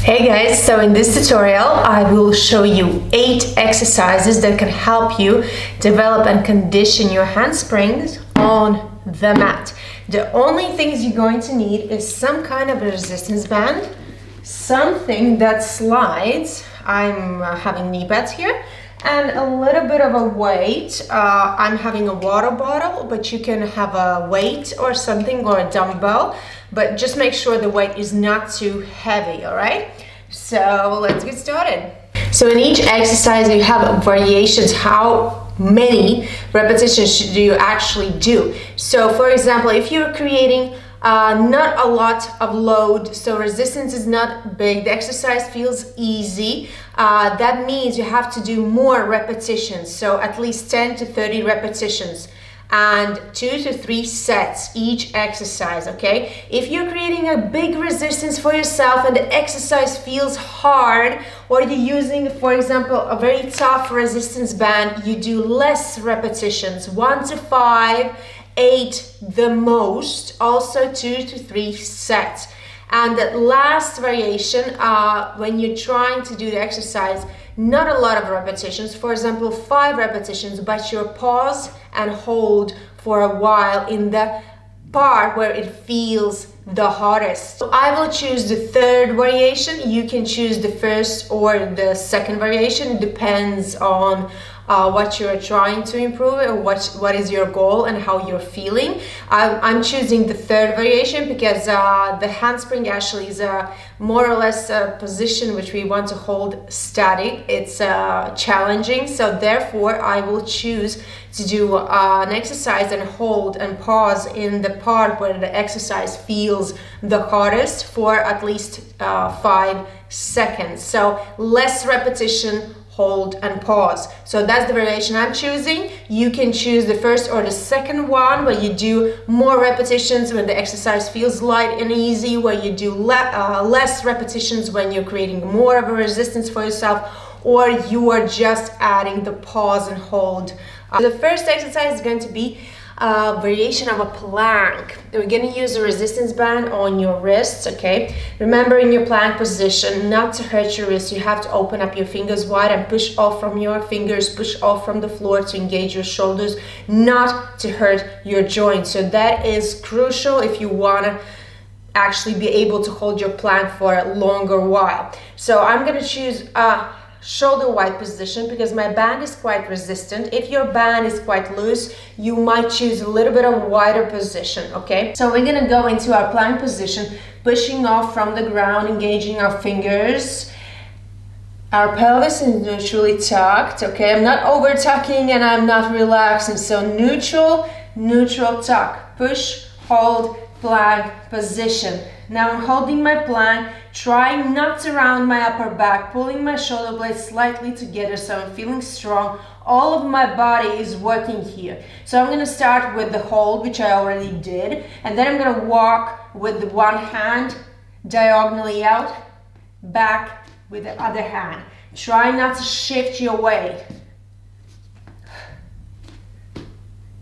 Hey guys, so in this tutorial I will show you 8 exercises that can help you develop and condition your handsprings on the mat. The only things you're going to need is some kind of a resistance band, something that slides. I'm having knee pads here, and a little bit of a weight. I'm having a water bottle, but you can have a weight or something, or a dumbbell, but just make sure the weight is not too heavy, all right? So let's get started. So in each exercise you have variations. How many repetitions do you actually do? So for example, if you're creating not a lot of load, so resistance is not big, the exercise feels easy, that means you have to do more repetitions, so at least 10 to 30 repetitions and 2 to 3 sets each exercise, okay? If you're creating a big resistance for yourself and the exercise feels hard, or you're using, for example, a very tough resistance band, you do less repetitions, 1 to 5, 8 the most, also 2 to 3 sets. And the last variation, when you're trying to do the exercise, not a lot of repetitions, for example 5 repetitions, but you pause and hold for a while in the part where it feels the hardest. So I will choose the third variation. You can choose the first or the second variation. It depends on what you're trying to improve, or what is your goal and how you're feeling. I'm choosing the third variation because the handspring actually is a more or less a position which we want to hold static. It's challenging, so therefore I will choose to do an exercise and hold and pause in the part where the exercise feels the hardest for at least 5 seconds. So less repetition, hold and pause. So that's the variation I'm choosing. You can choose the first or the second one, where you do more repetitions when the exercise feels light and easy, where you do less repetitions when you're creating more of a resistance for yourself, or you are just adding the pause and hold. The first exercise is going to be a variation of a plank. We're going to use a resistance band on your wrists, okay? Remember, in your plank position, not to hurt your wrists, you have to open up your fingers wide and push off from your fingers, push off from the floor to engage your shoulders, not to hurt your joints. So that is crucial if you want to actually be able to hold your plank for a longer while. So I'm going to choose a shoulder wide position because my band is quite resistant. If your band is quite loose, you might choose a little bit of a wider position, okay? So we're gonna go into our plank position, pushing off from the ground, engaging our fingers. Our pelvis is neutrally tucked, okay? I'm not over tucking and I'm not relaxing, so neutral tuck, push, hold, plank position. Now I'm holding my plank, trying not to round my upper back, pulling my shoulder blades slightly together so I'm feeling strong. All of my body is working here. So I'm going to start with the hold, which I already did, and then I'm going to walk with the one hand diagonally out, back with the other hand. Try not to shift your weight.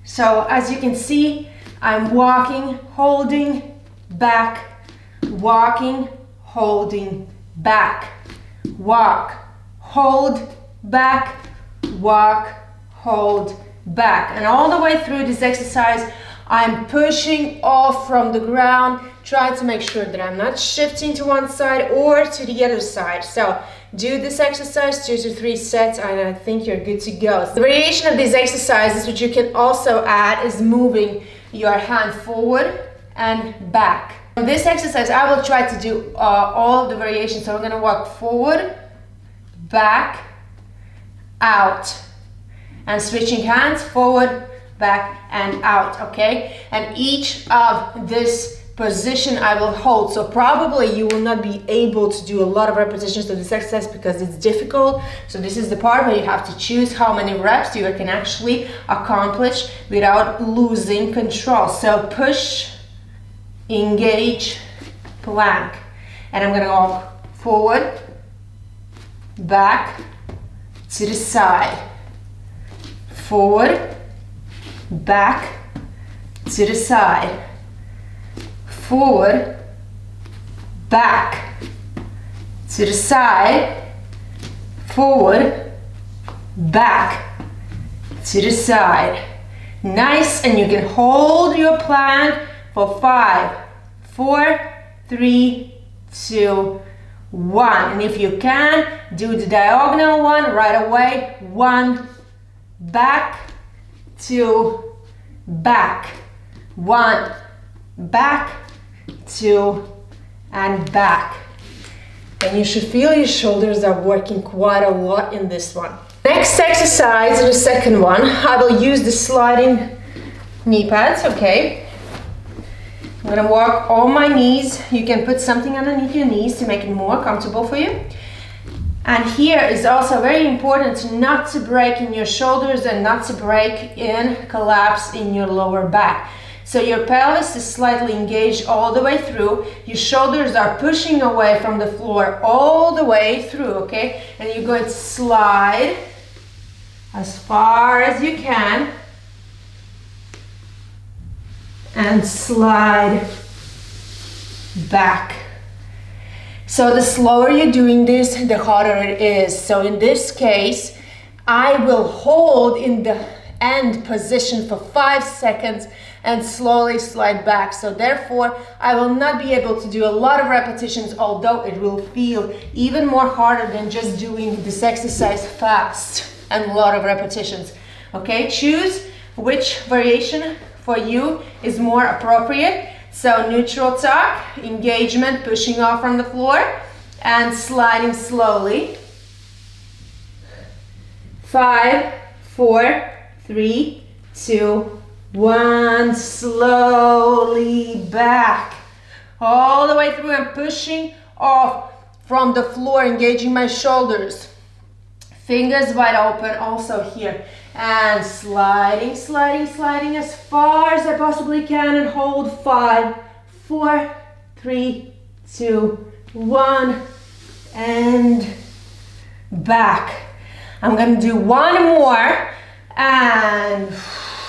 So as you can see, I'm walking, holding, back, walking, holding, back, walk, hold, back, walk, hold, back. And all the way through this exercise, I'm pushing off from the ground, trying to make sure that I'm not shifting to one side or to the other side. So do this exercise 2 to 3 sets and I think you're good to go. The variation of these exercises, which you can also add, is moving your hand forward and back. In this exercise, I will try to do all of the variations. So I'm going to walk forward, back, out, and switching hands, forward, back, and out, okay? And each of this position I will hold. So probably you will not be able to do a lot of repetitions of this exercise because it's difficult. So this is the part where you have to choose how many reps you can actually accomplish without losing control. So push, engage, plank, and I'm gonna walk forward, back, to the side, forward, back, to the side, forward, back, to the side, forward, back, to the side. Nice, and you can hold your plank for 5, 4, 3, 2, 1. And if you can, do the diagonal one right away. 1, back, 2, back, 1, back, 2, and back. And you should feel your shoulders are working quite a lot in this one. Next exercise, the second one, I will use the sliding knee pads, okay? I'm gonna walk on my knees. You can put something underneath your knees to make it more comfortable for you. And here is also very important not to break in your shoulders and not to break in, collapse in your lower back. So your pelvis is slightly engaged all the way through. Your shoulders are pushing away from the floor all the way through, okay? And you're going to slide as far as you can and slide back. So the slower you're doing this, the harder it is. So in this case, I will hold in the end position for 5 seconds and slowly slide back. So therefore, I will not be able to do a lot of repetitions, although it will feel even more harder than just doing this exercise fast and a lot of repetitions. Okay, choose which variation for you is more appropriate. So neutral tuck, engagement, pushing off from the floor, and sliding slowly. 5, 4, 3, 2, 1, slowly back. All the way through. I'm pushing off from the floor, engaging my shoulders. Fingers wide open also here. And sliding, sliding, sliding as far as I possibly can and hold 5, 4, 3, 2, 1, and back. I'm gonna do one more and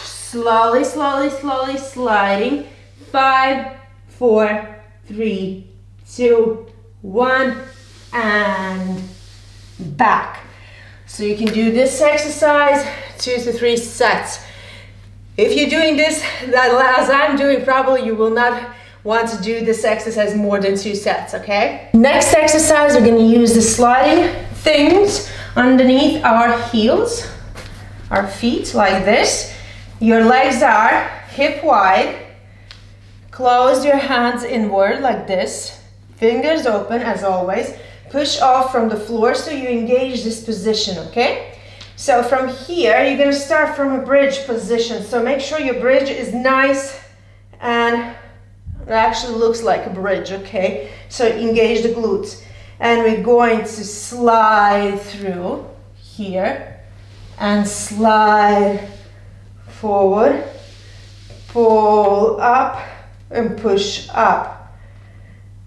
slowly, slowly, slowly sliding. 5, 4, 3, 2, 1, and back. So you can do this exercise 2 to 3 sets. If you're doing this as I'm doing, probably you will not want to do this exercise more than 2 sets, okay? Next exercise, we're gonna use the sliding things underneath our heels, our feet like this. Your legs are hip wide. Close your hands inward like this. Fingers open as always. Push off from the floor so you engage this position, okay? So from here, you're gonna start from a bridge position. So make sure your bridge is nice and it actually looks like a bridge, okay? So engage the glutes. And we're going to slide through here and slide forward, pull up and push up.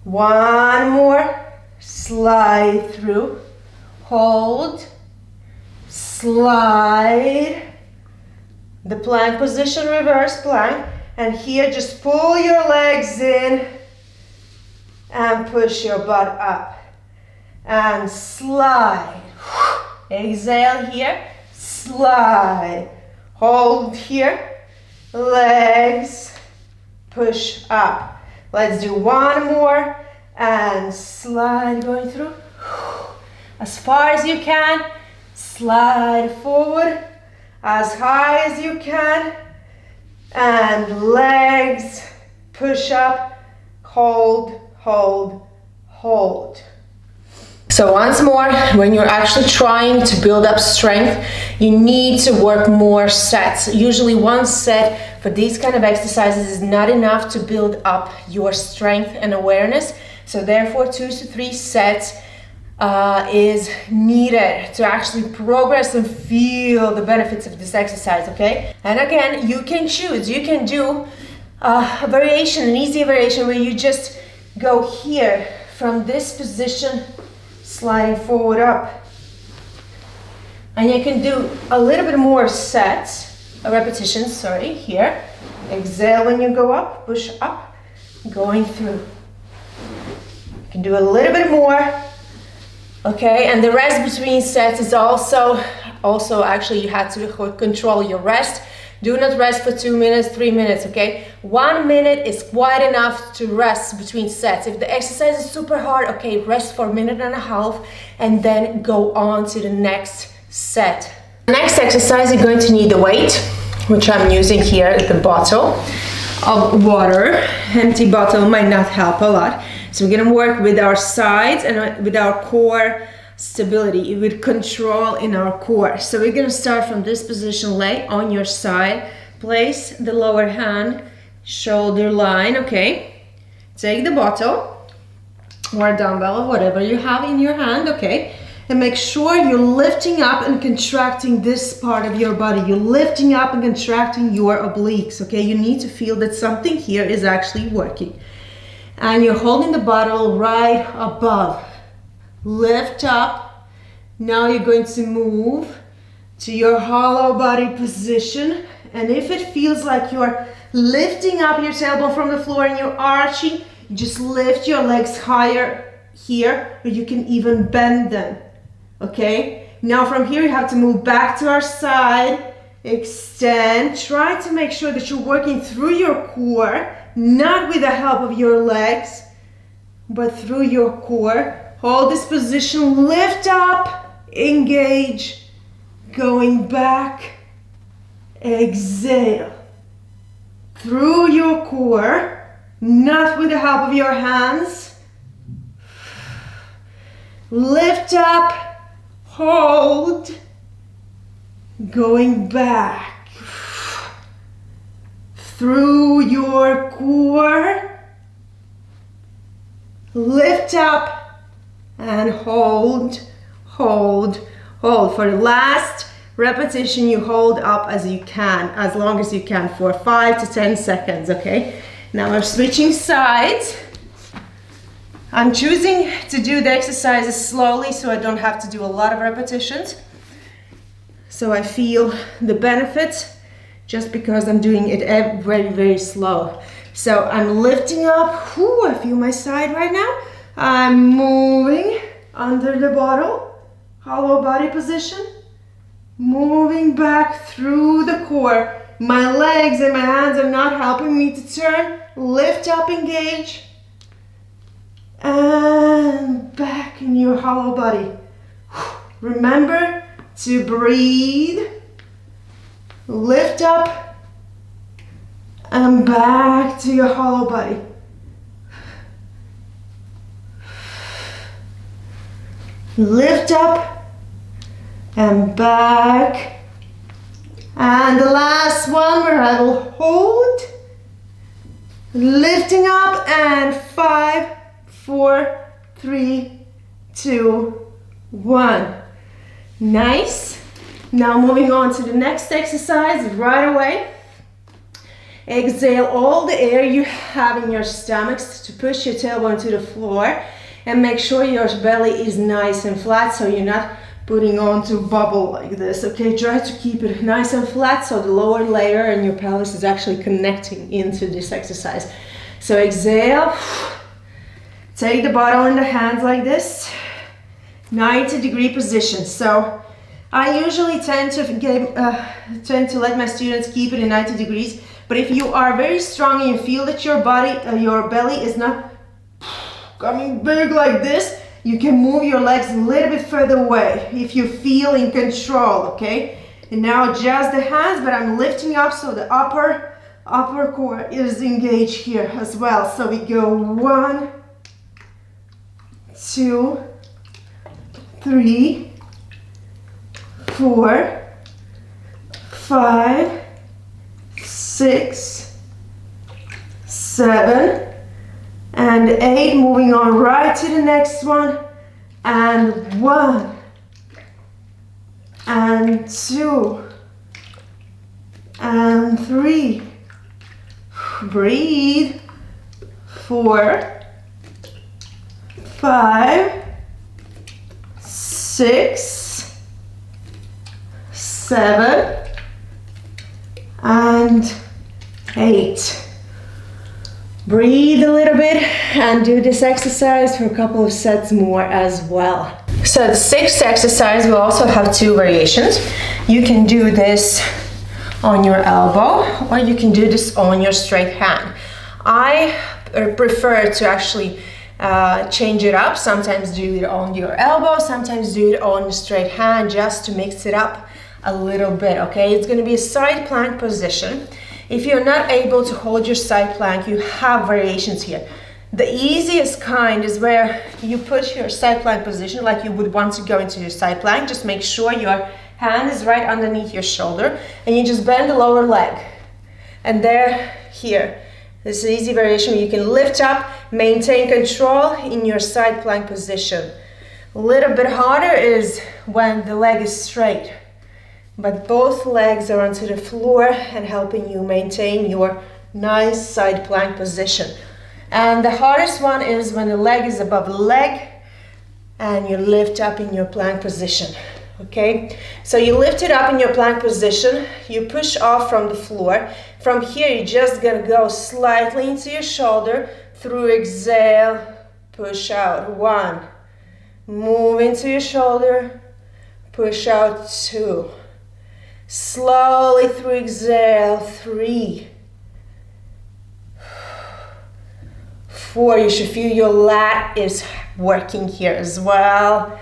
One more. Slide through, hold, slide, the plank position, reverse plank, and here just pull your legs in and push your butt up and slide. Exhale here, slide, hold here, legs, push up. Let's do one more. And slide going through as far as you can, slide forward as high as you can, and legs push up, hold, hold, hold. So once more, when you're actually trying to build up strength, you need to work more sets. Usually one set for these kind of exercises is not enough to build up your strength and awareness. So therefore 2 to 3 sets is needed to actually progress and feel the benefits of this exercise, okay? And again, you can choose. You can do a variation, an easy variation where you just go here from this position, sliding forward up. And you can do a little bit more sets, repetitions, sorry, here. Exhale when you go up, push up, going through. You can do a little bit more Okay, and the rest between sets is also actually you have to control your rest. Do not rest for 2 minutes, 3 minutes, okay? 1 minute is quite enough to rest between sets. If the exercise is super hard, okay, rest for 1.5 minutes and then go on to the next set. The next exercise, you're going to need the weight, which I'm using here, the bottle of water. Empty bottle might not help a lot. So we're gonna work with our sides and with our core stability, with control in our core. So we're gonna start from this position, lay on your side, place the lower hand, shoulder line, okay? Take the bottle or a dumbbell or whatever you have in your hand, okay? And make sure you're lifting up and contracting this part of your body. You're lifting up and contracting your obliques, okay? You need to feel that something here is actually working. And you're holding the bottle right above. Lift up. Now you're going to move to your hollow body position. And if it feels like you're lifting up your tailbone from the floor and you're arching, just lift your legs higher here, or you can even bend them. Okay? Now from here you have to move back to our side. Extend. Try to make sure that you're working through your core, not with the help of your legs, but through your core. Hold this position, lift up, engage, going back, exhale. Through your core, not with the help of your hands. Lift up, hold, going back. Through your core, lift up and hold, hold, hold. For the last repetition, you hold up as you can, as long as you can, for 5 to 10 seconds, okay? Now I'm switching sides. I'm choosing to do the exercises slowly so I don't have to do a lot of repetitions. So I feel the benefits just because I'm doing it very, very slow. So I'm lifting up. Ooh, I feel my side right now. I'm moving under the bottle, hollow body position. Moving back through the core. My legs and my hands are not helping me to turn. Lift up, engage. And back in your hollow body. Remember to breathe. Lift up and back to your hollow body. Lift up and back. And the last one where I will hold. Lifting up and 5, 4, 3, 2, 1. Nice. Now moving on to the next exercise right away. Exhale all the air you have in your stomachs to push your tailbone to the floor, and make sure your belly is nice and flat so you're not putting on to bubble like this, okay? Try to keep it nice and flat so the lower layer and your pelvis is actually connecting into this exercise. So exhale, take the bottle in the hands like this, 90-degree position. So I usually tend to let my students keep it in 90 degrees, but if you are very strong and you feel that your belly is not coming big like this, you can move your legs a little bit further away if you feel in control, okay? And now adjust the hands, but I'm lifting up so the upper core is engaged here as well. So we go 1, 2, 3, 4, 5, 6, 7, and 8, moving on right to the next one, and 1, and 2, and 3, breathe, 4, 5, 6, 7, and 8. Breathe a little bit and do this exercise for a couple of sets more as well. So the sixth exercise, we also have two variations. You can do this on your elbow, or you can do this on your straight hand. I prefer to actually change it up. Sometimes do it on your elbow, sometimes do it on the straight hand, just to mix it up a little bit, okay? It's gonna be a side plank position. If you're not able to hold your side plank, you have variations here. The easiest kind is where you put your side plank position like you would want to go into your side plank. Just make sure your hand is right underneath your shoulder, and you just bend the lower leg. And there, here. This is an easy variation where you can lift up, maintain control in your side plank position. A little bit harder is when the leg is straight, but both legs are onto the floor and helping you maintain your nice side plank position. And the hardest one is when the leg is above the leg and you lift up in your plank position, okay? So you lift it up in your plank position, you push off from the floor. From here, you're just gonna go slightly into your shoulder, through exhale, push out, 1. Move into your shoulder, push out, 2. Slowly through exhale, 3. 4, you should feel your lat is working here as well.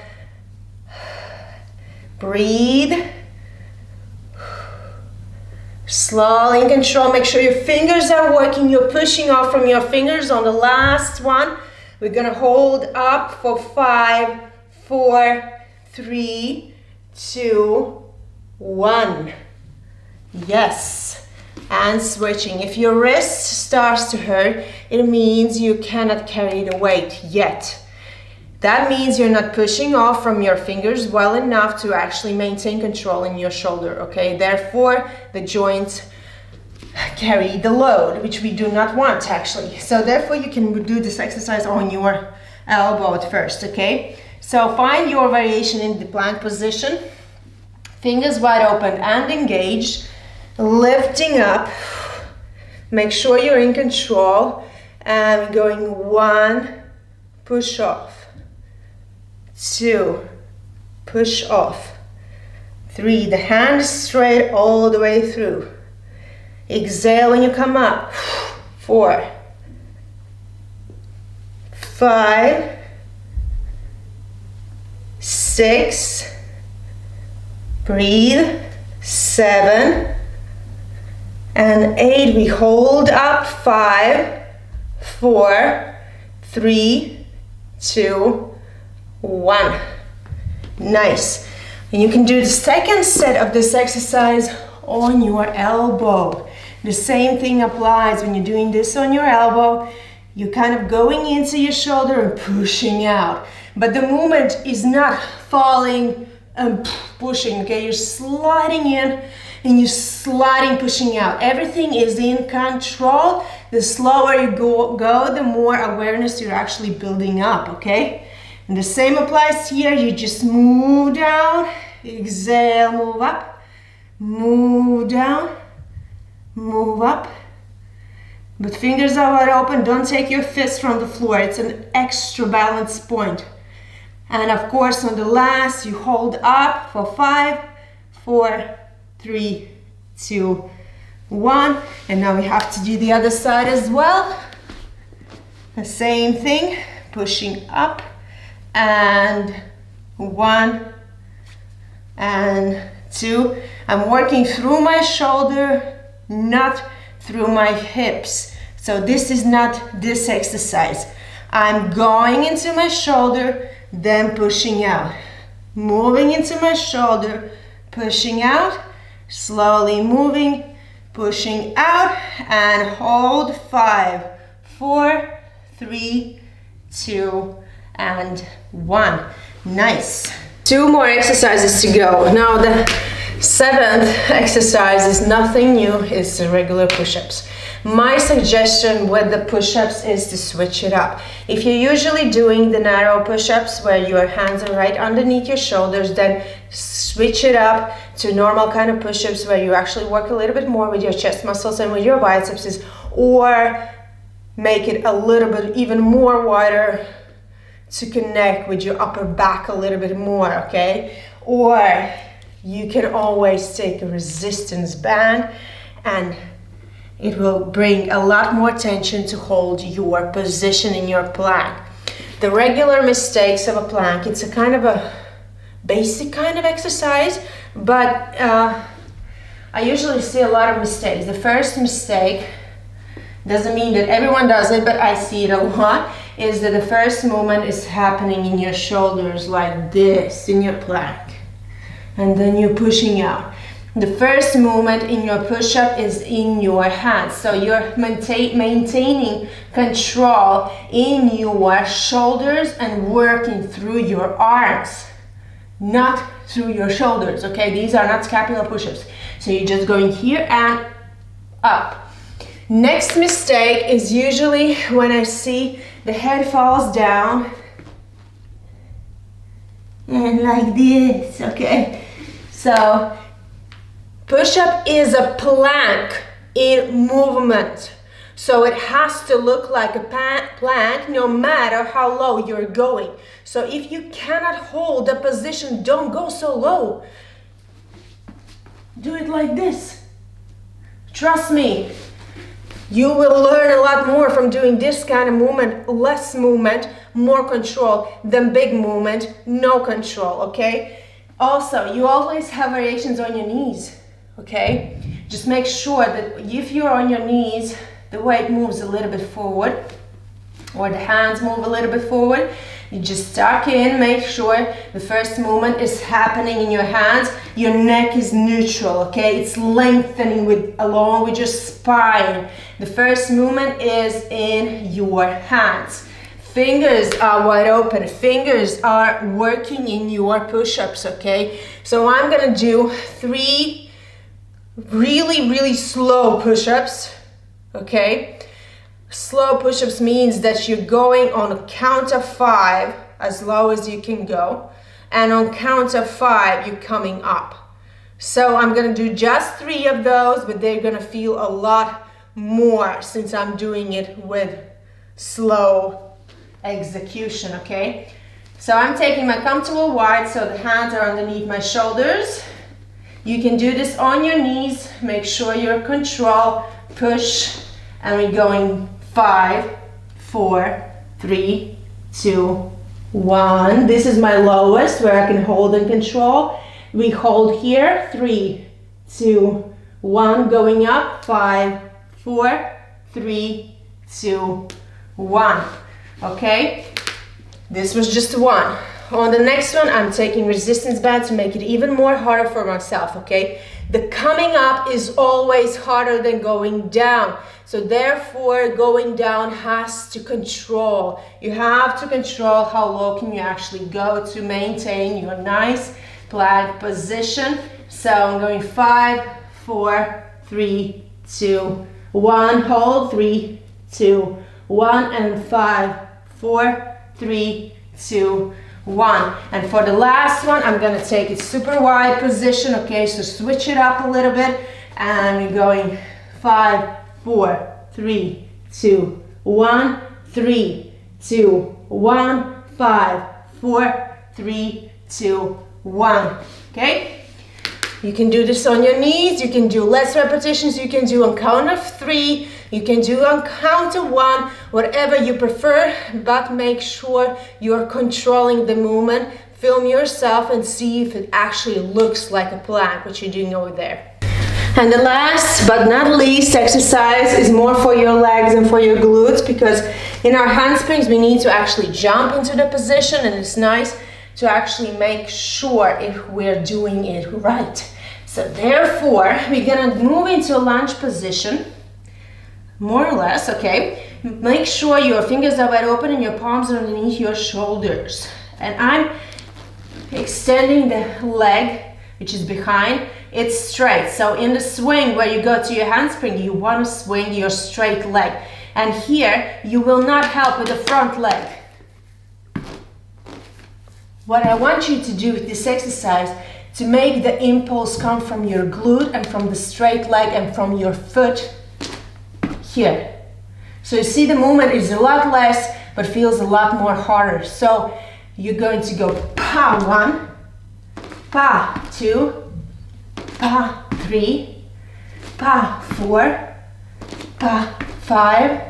Breathe. Slowly in control, make sure your fingers are working. You're pushing off from your fingers on the last one. We're gonna hold up for 5, 4, 3, 2, 1. Yes. And switching. If your wrist starts to hurt, it means you cannot carry the weight yet. That means you're not pushing off from your fingers well enough to actually maintain control in your shoulder, okay? Therefore, the joints carry the load, which we do not want actually. So therefore, you can do this exercise on your elbow at first, okay? So find your variation in the plank position. Fingers wide open and engaged. Lifting up, make sure you're in control, and going 1, push off, 2, push off, 3, the hand is straight all the way through. Exhale when you come up, 4, 5, 6, breathe, 7, and 8, we hold up, 5, 4, 3, 2, 1. Nice. And you can do the second set of this exercise on your elbow. The same thing applies when you're doing this on your elbow. You're kind of going into your shoulder and pushing out. But the movement is not falling and pushing, okay? You're sliding in and you're sliding, pushing out. Everything is in control. The slower you go, the more awareness you're actually building up, okay? And the same applies here. You just move down, exhale, move up, move down, move up. But fingers are wide open. Don't take your fist from the floor. It's an extra balance point. And of course, on the last, you hold up for 5, 4, 3, 2, 1. And now we have to do the other side as well. The same thing, pushing up, and 1 and 2. I'm working through my shoulder, not through my hips. So this is not this exercise. I'm going into my shoulder, then pushing out. Moving into my shoulder, pushing out, slowly moving, pushing out, and hold 5, 4, 3, 2, and 1. Nice. 2 more exercises to go. Now the 7th exercise is nothing new, it's the regular push-ups. My suggestion with the push-ups is to switch it up. If you're usually doing the narrow push-ups where your hands are right underneath your shoulders, then switch it up to normal kind of push-ups where you actually work a little bit more with your chest muscles and with your biceps, or make it a little bit even more wider to connect with your upper back a little bit more, okay? Or you can always take a resistance band, and it will bring a lot more tension to hold your position in your plank. The regular mistakes of a plank, it's a kind of a basic kind of exercise, but I usually see a lot of mistakes. The first mistake, doesn't mean that everyone does it, but I see it a lot, is that the first movement is happening in your shoulders like this in your plank, and then you're pushing out. The first movement in your push-up is in your hands, so you're maintaining control in your shoulders and working through your arms, not through your shoulders, okay? These are not scapular push-ups. So you're just going here and up. Next mistake is usually when I see the head falls down and like this, okay? So push-up is a plank in movement. So it has to look like a plank no matter how low you're going. So if you cannot hold the position, don't go so low. Do it like this. Trust me, you will learn a lot more from doing this kind of movement, less movement, more control than big movement, no control, okay? Also, you always have variations on your knees, okay? Just make sure that if you're on your knees, the weight moves a little bit forward, or the hands move a little bit forward. You just tuck in, make sure the first movement is happening in your hands. Your neck is neutral, okay? It's lengthening along with your spine. The first movement is in your hands. Fingers are wide open. Fingers are working in your push-ups, okay? So I'm gonna do 3 really slow push-ups, okay? Slow push-ups means that you're going on a count of 5 as low as you can go, and on count of 5 you're coming up. So I'm gonna do just 3 of those, but they're gonna feel a lot more since I'm doing it with slow execution, okay? So I'm taking my comfortable wide, so the hands are underneath my shoulders. You can do this on your knees. Make sure you're control, push, and we're going 5, 4, 3, 2, 1. This is my lowest where I can hold and control. We hold here, 3, 2, 1, going up, 5, 4, 3, 2, 1. Okay, this was just 1. On the next one, I'm taking resistance band to make it even more harder for myself, okay? The coming up is always harder than going down. So therefore, going down has to control. You have to control how low can you actually go to maintain your nice plank position. So I'm going 5, 4, 3, 2, 1. Hold, 3, 2, 1, and 5, 4, 3, 2, 1. And for the last one, I'm gonna take it super wide position, okay? So switch it up a little bit, and we're going 5, 4, 3, 2, 1, 3, 2, 1, 5, 4, 3, 2, 1. Okay? You can do this on your knees, you can do less repetitions, you can do on count of 3, you can do on count of 1, whatever you prefer, but make sure you're controlling the movement. Film yourself and see if it actually looks like a plank, what you're doing over there. And the last but not least exercise is more for your legs and for your glutes, because in our handsprings we need to actually jump into the position, and it's nice to actually make sure if we're doing it right. So therefore, we're gonna move into a lunge position, more or less, okay? Make sure your fingers are wide open and your palms are underneath your shoulders. And I'm extending the leg, which is behind, it's straight. So in the swing where you go to your handspring, you wanna swing your straight leg. And here, you will not help with the front leg. What I want you to do with this exercise, to make the impulse come from your glute and from the straight leg and from your foot here. So you see the movement is a lot less, but feels a lot more harder. So you're going to go pa 1, pa 2, pa 3, pa 4, pa 5,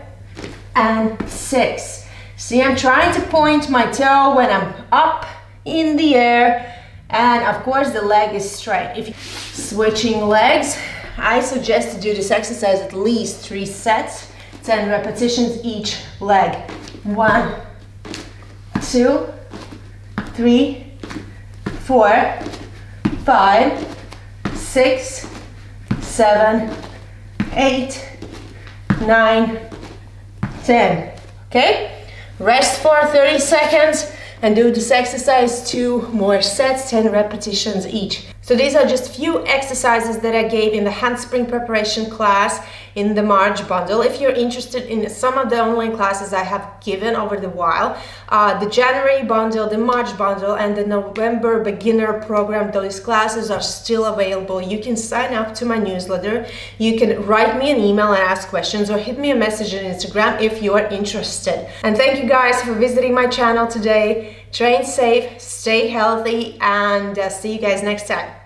and 6. See, I'm trying to point my toe when I'm up in the air, and of course the leg is straight. If you're switching legs, I suggest to do this exercise at least 3 sets, 10 repetitions each leg. 1, 2, 3, 4, 5, 6, 7, 8, 9, 10. Okay? Rest for 30 seconds and do this exercise 2 more sets, 10 repetitions each. So these are just few exercises that I gave in the handspring preparation class in the March bundle. If you're interested in some of the online classes I have given over the while, the January bundle, the March bundle, and the November beginner program, those classes are still available. You can sign up to my newsletter. You can write me an email and ask questions, or hit me a message on Instagram if you are interested. And thank you guys for visiting my channel today. Train safe, stay healthy, and see you guys next time.